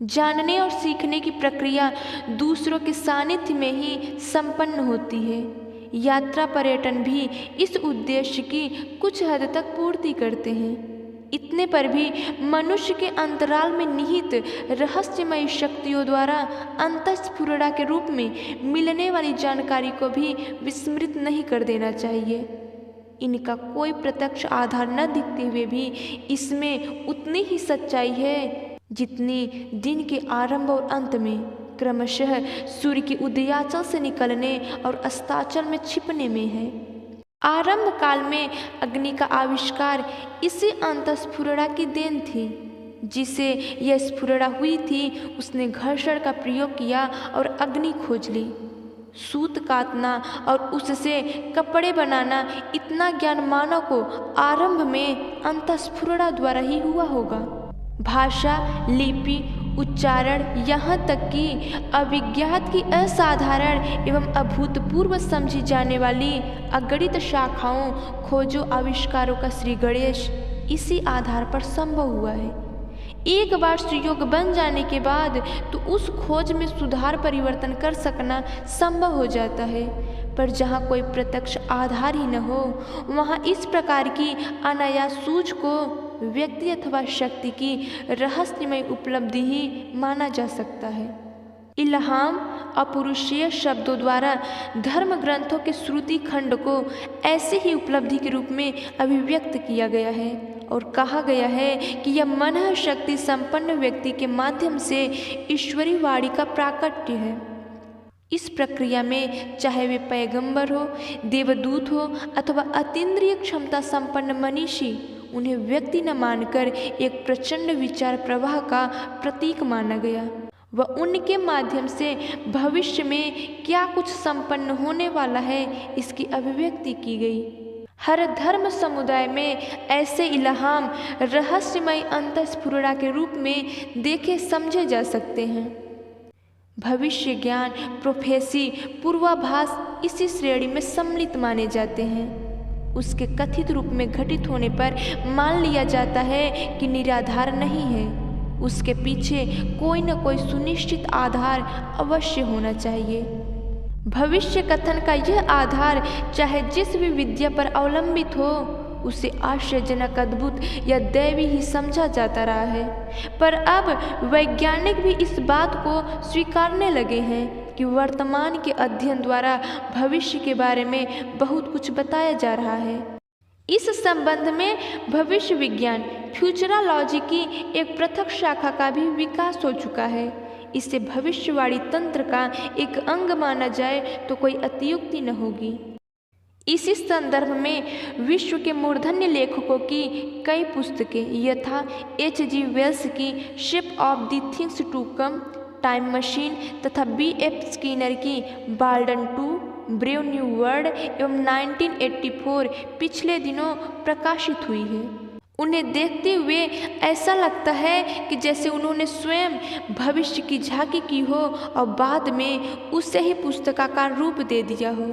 जानने और सीखने की प्रक्रिया दूसरों के सानिध्य में ही संपन्न होती है। यात्रा पर्यटन भी इस उद्देश्य की कुछ हद तक पूर्ति करते हैं। इतने पर भी मनुष्य के अंतराल में निहित रहस्यमयी शक्तियों द्वारा अंतःस्फुरणा के रूप में मिलने वाली जानकारी को भी विस्मृत नहीं कर देना चाहिए। इनका कोई प्रत्यक्ष आधार न दिखते हुए भी इसमें उतनी ही सच्चाई है जितनी दिन के आरंभ और अंत में क्रमशः सूर्य की उदयाचल से निकलने और अस्ताचल में छिपने में है। आरंभ काल में अग्नि का आविष्कार इसी अंतःस्फुरणा की देन थी। जिसे यह स्फुरणा हुई थी उसने घर्षण का प्रयोग किया और अग्नि खोज ली। सूत काटना और उससे कपड़े बनाना, इतना ज्ञान मानव को आरंभ में अंतःस्फुरणा द्वारा ही हुआ होगा। भाषा, लिपि, उच्चारण, यहाँ तक कि अभिज्ञात की असाधारण एवं अभूतपूर्व समझी जाने वाली अगणित शाखाओं, खोजों, आविष्कारों का श्री गणेश इसी आधार पर संभव हुआ है। एक बार सुयोग बन जाने के बाद तो उस खोज में सुधार परिवर्तन कर सकना संभव हो जाता है। पर जहाँ कोई प्रत्यक्ष आधार ही न हो वहाँ इस प्रकार की अनायास सूझ को व्यक्ति अथवा शक्ति की रहस्यमय उपलब्धि ही माना जा सकता है। इल्हाम अपौरुषीय शब्दों द्वारा धर्म ग्रंथों के श्रुति खंड को ऐसे ही उपलब्धि के रूप में अभिव्यक्त किया गया है और कहा गया है कि यह मन शक्ति संपन्न व्यक्ति के माध्यम से ईश्वरी वाणी का प्राकट्य है। इस प्रक्रिया में चाहे वे पैगंबर हो, देवदूत हो अथवा अतीन्द्रिय क्षमता संपन्न मनीषी, उन्हें व्यक्ति न मानकर एक प्रचंड विचार प्रवाह का प्रतीक माना गया व उनके माध्यम से भविष्य में क्या कुछ संपन्न होने वाला है इसकी अभिव्यक्ति की गई। हर धर्म समुदाय में ऐसे इल्हाम रहस्यमय अंतःस्फुरणा के रूप में देखे समझे जा सकते हैं। भविष्य ज्ञान, प्रोफेसी, पूर्वाभास इसी श्रेणी में सम्मिलित माने जाते हैं। उसके कथित रूप में घटित होने पर मान लिया जाता है कि निराधार नहीं है। उसके पीछे कोई न कोई सुनिश्चित आधार अवश्य होना चाहिए। भविष्य कथन का यह आधार चाहे जिस भी विद्या पर अवलंबित हो उसे आश्चर्यजनक, अद्भुत या दैवी ही समझा जाता रहा है। पर अब वैज्ञानिक भी इस बात को स्वीकारने लगे हैं कि वर्तमान के अध्ययन द्वारा भविष्य के बारे में बहुत कुछ बताया जा रहा है। इस संबंध में भविष्य विज्ञान फ्यूचरलॉजी की एक पृथक शाखा का भी विकास हो चुका है। इसे भविष्यवाणी तंत्र का एक अंग माना जाए तो कोई अतियुक्ति न होगी। इसी संदर्भ में विश्व के मूर्धन्य लेखकों की कई पुस्तकें यथा H.G. वेल्स की shape of the things to come, time machine तथा B.F. स्किनर की Walden two, brave new world एवं 1984 पिछले दिनों प्रकाशित हुई है। उन्हें देखते हुए ऐसा लगता है कि जैसे उन्होंने स्वयं भविष्य की झांकी की हो और बाद में उसे ही पुस्तकाकार रूप दे दिया हो।